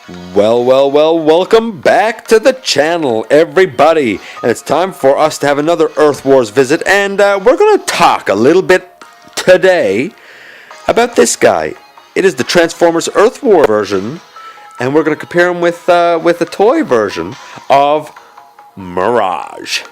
Welcome back to the channel, everybody. And it's time for us to have another Earth Wars visit, and we're going to talk a little bit today about this guy. It is the Transformers Earth War version, and we're going to compare him with a toy version of Mirage.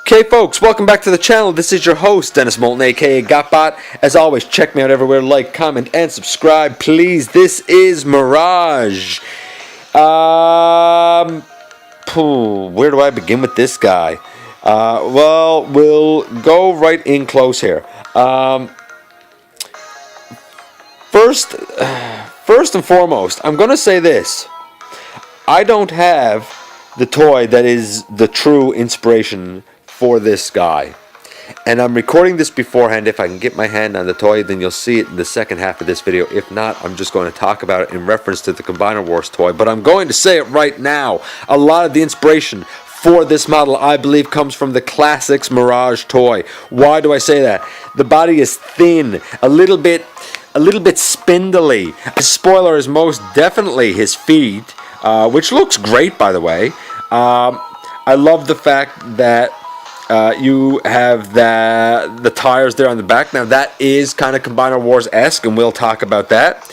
Okay, folks, welcome back to the channel. This is your host, Dennis Moulton, aka Gotbot. As always, check me out everywhere. Like, comment, and subscribe, please. This is Mirage. Where do I begin with this guy? Well, we'll go right in close here. First and foremost, I'm going to say this. I don't have the toy that is the true inspiration for this guy, and I'm recording this beforehand. If I can get my hand on the toy, then you'll see it in the second half of this video. If not, I'm just going to talk about it in reference to the Combiner Wars toy, but I'm going to say it right now. A lot of the inspiration for this model, I believe, comes from the Classics Mirage toy. Why do I say that? The body is thin, a little bit spindly. The spoiler is most definitely his feet, which looks great, by the way. I love the fact that you have the tires there on the back. Now that is kind of Combiner Wars-esque, and we'll talk about that.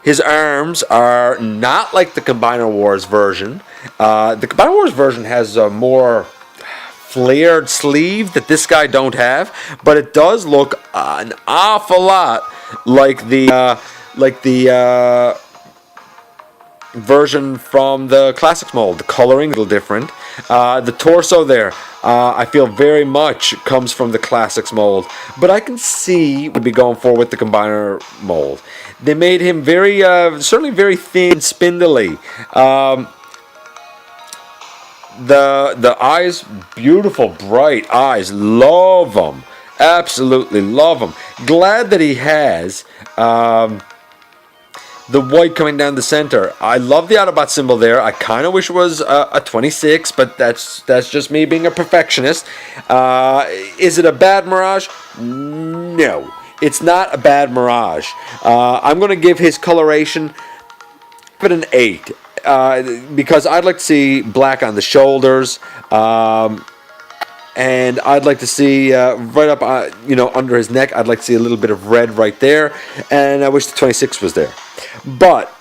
His arms are not like the Combiner Wars version. The Combiner Wars version has a more flared sleeve that this guy don't have, but it does look an awful lot like the version from the Classics mold. The coloring a little different. The torso there, I feel very much comes from the Classics mold, but I can see would be going for with the Combiner mold. They made him very, certainly very thin, spindly. The eyes, beautiful, bright eyes. Love them. Absolutely love them. Glad that he has the white coming down the center. I love the Autobot symbol there. I kind of wish it was a 26, but that's just me being a perfectionist. Is it a bad Mirage? No, it's not a bad Mirage. I'm going to give his coloration an 8. Because I'd like to see black on the shoulders, and I'd like to see right up, under his neck. I'd like to see a little bit of red right there, and I wish the 26 was there. But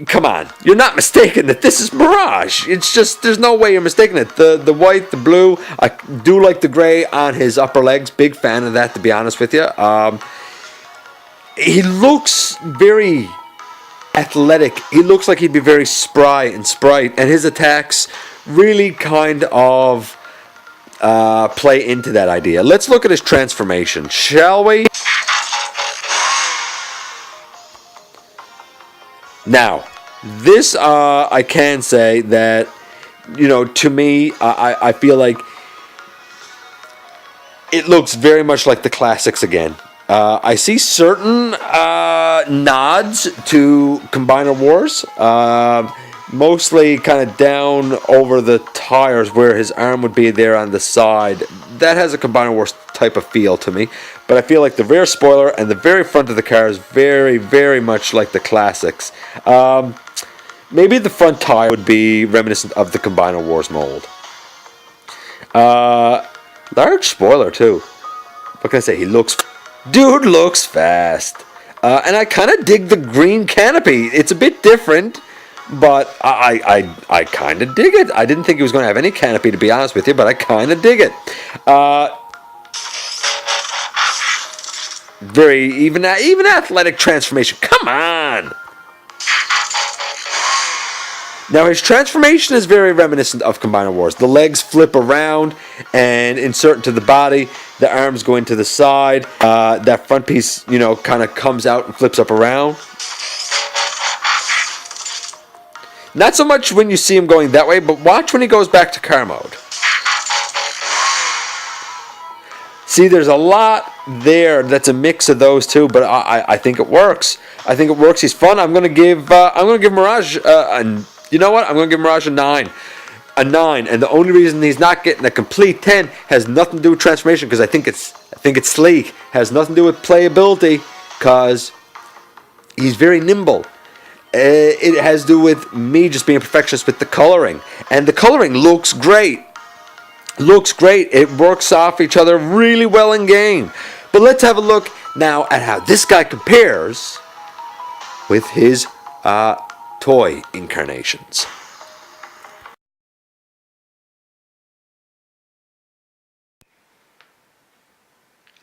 come on, you're not mistaken that this is Mirage. It's just there's no way you're mistaking it. The white, the blue. I do like the gray on his upper legs. Big fan of that, to be honest with you. He looks very athletic. He looks like he'd be very spry and sprite, and his attacks really kind of play into that idea. Let's look at his transformation, shall we? Now, this I can say that, to me, I feel like it looks very much like the Classics again. I see certain nods to Combiner Wars, mostly kind of down over the tires where his arm would be there on the side. That has a Combiner Wars type of feel to me, but I feel like the rear spoiler and the very front of the car is very, very much like the Classics. Maybe the front tire would be reminiscent of the Combiner Wars mold. Large spoiler too. What can I say? Dude looks fast. And I kind of dig the green canopy. It's a bit different, but I kind of dig it. I didn't think he was going to have any canopy, to be honest with you, but I kind of dig it. Very even athletic transformation. Come on. Now his transformation is very reminiscent of Combiner Wars. The legs flip around and insert into the body. The arms go into the side. That front piece, kind of comes out and flips up around. Not so much when you see him going that way, but watch when he goes back to car mode. See, there's a lot there that's a mix of those two, but I think it works. I think it works. He's fun. I'm gonna give Mirage you know what? I'm gonna give Mirage a 9, and the only reason he's not getting a complete 10 has nothing to do with transformation, because I think it's sleek. Has nothing to do with playability, because he's very nimble. It has to do with me just being a perfectionist with the coloring, and the coloring looks great. Looks great. It works off each other really well in game. But let's have a look now at how this guy compares with his toy incarnations.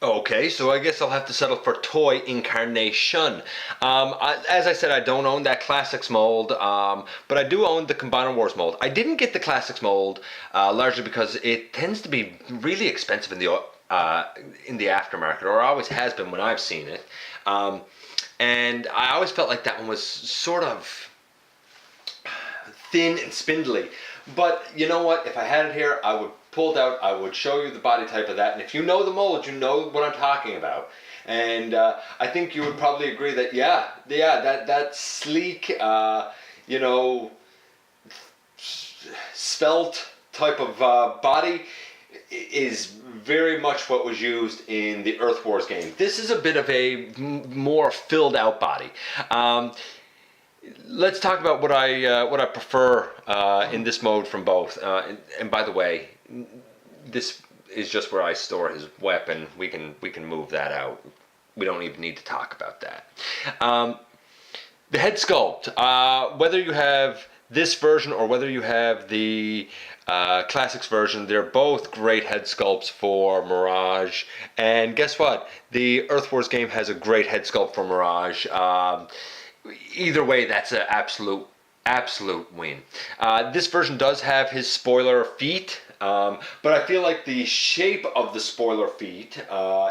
Okay, so I guess I'll have to settle for toy incarnation. As I said, I don't own that Classics mold, but I do own the Combiner Wars mold. I didn't get the Classics mold largely because it tends to be really expensive in the aftermarket, or always has been when I've seen it. And I always felt like that one was sort of thin and spindly. But you know what? If I had it here, I would pull it out. I would show you the body type of that. And if you know the mold, you know what I'm talking about. And I think you would probably agree that that sleek, svelte type of body is very much what was used in the Earth Wars game. This is a bit of a more filled out body. Let's talk about what I prefer in this mode from both. And by the way, this is just where I store his weapon. We can move that out. We don't even need to talk about that. The head sculpt, whether you have this version or whether you have the Classics version, they're both great head sculpts for Mirage. And guess what? The Earth Wars game has a great head sculpt for Mirage. Either way, that's an absolute win. This version does have his spoiler feet, but I feel like the shape of the spoiler feet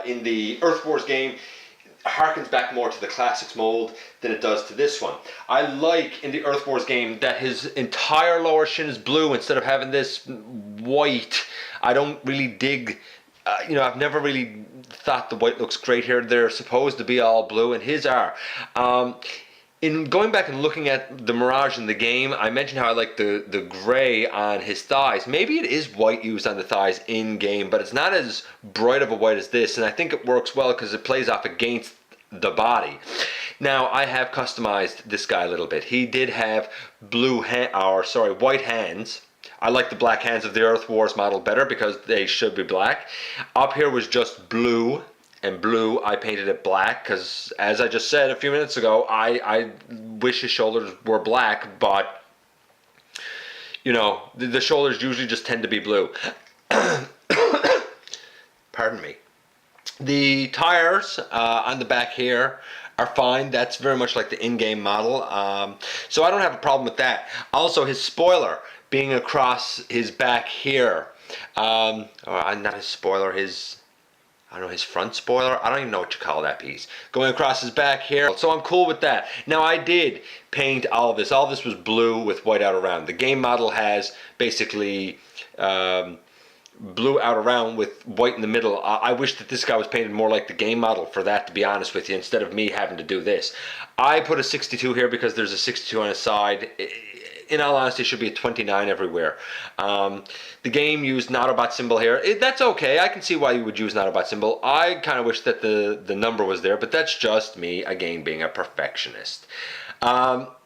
in the Earth Wars game harkens back more to the Classics mold than it does to this one. I like in the Earth Wars game that his entire lower shin is blue instead of having this white. I don't really dig, I've never really thought the white looks great here. They're supposed to be all blue, and his are. In going back and looking at the Mirage in the game, I mentioned how I like the gray on his thighs. Maybe it is white used on the thighs in game, but it's not as bright of a white as this, and I think it works well because it plays off against the body. Now, I have customized this guy a little bit. He did have white hands. I like the black hands of the Earth Wars model better because they should be black. Up here was just blue. And blue, I painted it black because, as I just said a few minutes ago, I wish his shoulders were black, but, the shoulders usually just tend to be blue. Pardon me. The tires on the back here are fine. That's very much like the in-game model, so I don't have a problem with that. Also, his spoiler being across his back here, or not his spoiler, his front spoiler. I don't even know what you call that piece. Going across his back here. So I'm cool with that. Now, I did paint all of this. All of this was blue with white out around. The game model has basically blue out around with white in the middle. I wish that this guy was painted more like the game model for that, to be honest with you, instead of me having to do this. I put a 62 here because there's a 62 on his side. In all honesty, it should be a 29 everywhere. The game used an Autobot symbol here. That's okay. I can see why you would use an Autobot symbol. I kind of wish that the number was there, but that's just me, again, being a perfectionist. All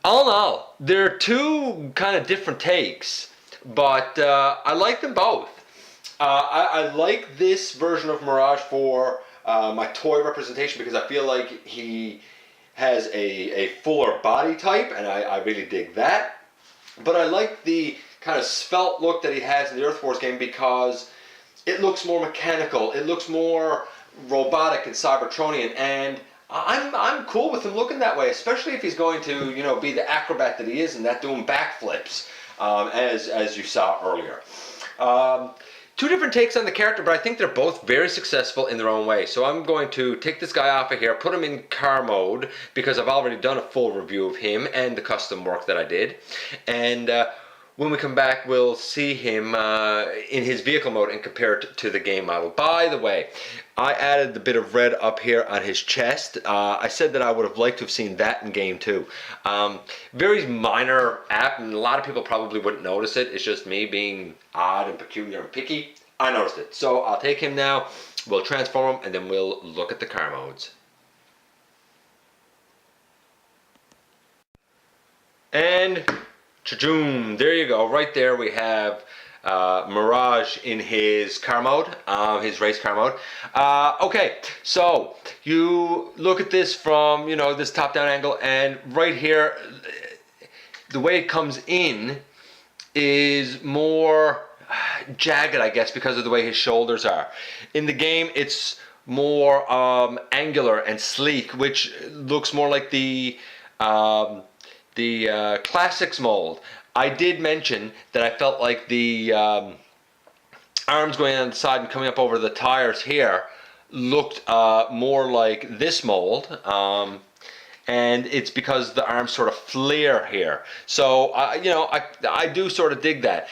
in all, they're two kind of different takes, but I like them both. I like this version of Mirage for my toy representation because I feel like he has a fuller body type, and I really dig that. But I like the kind of svelte look that he has in the Earth Wars game because it looks more mechanical, it looks more robotic and Cybertronian, and I'm cool with him looking that way, especially if he's going to be the acrobat that he is and that doing backflips, as you saw earlier. Two different takes on the character, but I think they're both very successful in their own way. So I'm going to take this guy off of here, put him in car mode, because I've already done a full review of him and the custom work that I did. And when we come back, we'll see him in his vehicle mode and compare it to the game model. By the way, I added the bit of red up here on his chest. I said that I would have liked to have seen that in game too. Very minor app, and a lot of people probably wouldn't notice it. It's just me being odd and peculiar and picky. I noticed it. So I'll take him now, we'll transform him, and then we'll look at the car modes. And cha-choom, there you go. Right there we have Mirage in his car mode, his race car mode. Okay, so you look at this from, you know, this top-down angle, and right here, the way it comes in is more jagged, I guess, because of the way his shoulders are. In the game, it's more angular and sleek, which looks more like the Classics mold. I did mention that I felt like the arms going on the side and coming up over the tires here looked more like this mold, and it's because the arms sort of flare here. So you know, I do sort of dig that.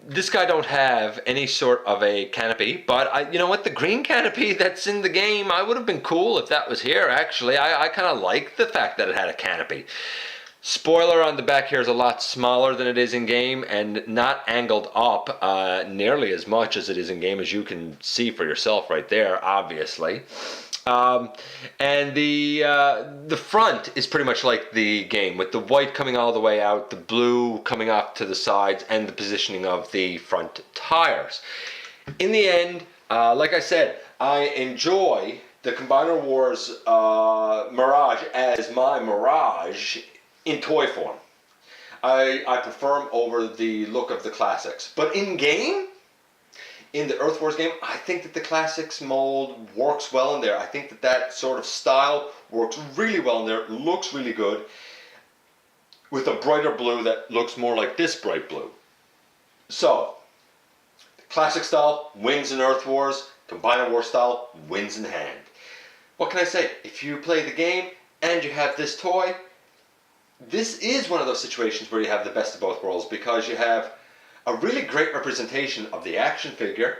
This guy don't have any sort of a canopy, but you know what, the green canopy that's in the game, I would have been cool if that was here, actually. I kind of like the fact that it had a canopy. Spoiler on the back here is a lot smaller than it is in game, and not angled up nearly as much as it is in game, as you can see for yourself right there, obviously. And the front is pretty much like the game, with the white coming all the way out, the blue coming off to the sides, and the positioning of the front tires. In the end, like I said, I enjoy the Combiner Wars Mirage as my Mirage in toy form. I prefer them over the look of the Classics. But in game, in the Earth Wars game, I think that the Classics mold works well in there. I think that that sort of style works really well in there. It looks really good with a brighter blue that looks more like this bright blue. So, the Classic style wins in Earth Wars. Combiner Wars style wins in hand. What can I say? If you play the game and you have this toy, this is one of those situations where you have the best of both worlds, because you have a really great representation of the action figure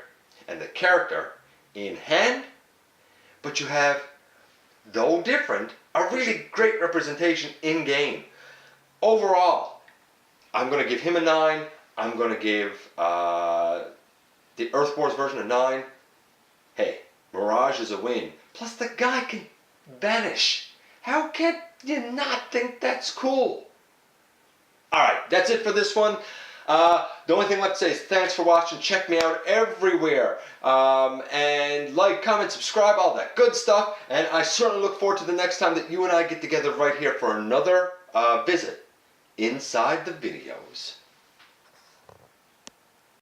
and the character in hand, but you have, though different, a really great representation in game. Overall, I'm going to give him a 9. I'm going to give the Earth Wars version a 9. Hey, Mirage is a win. Plus the guy can vanish. How can you not think that's cool? Alright, that's it for this one. The only thing left to say is thanks for watching. Check me out everywhere. And like, comment, subscribe, all that good stuff. And I certainly look forward to the next time that you and I get together right here for another visit inside the videos.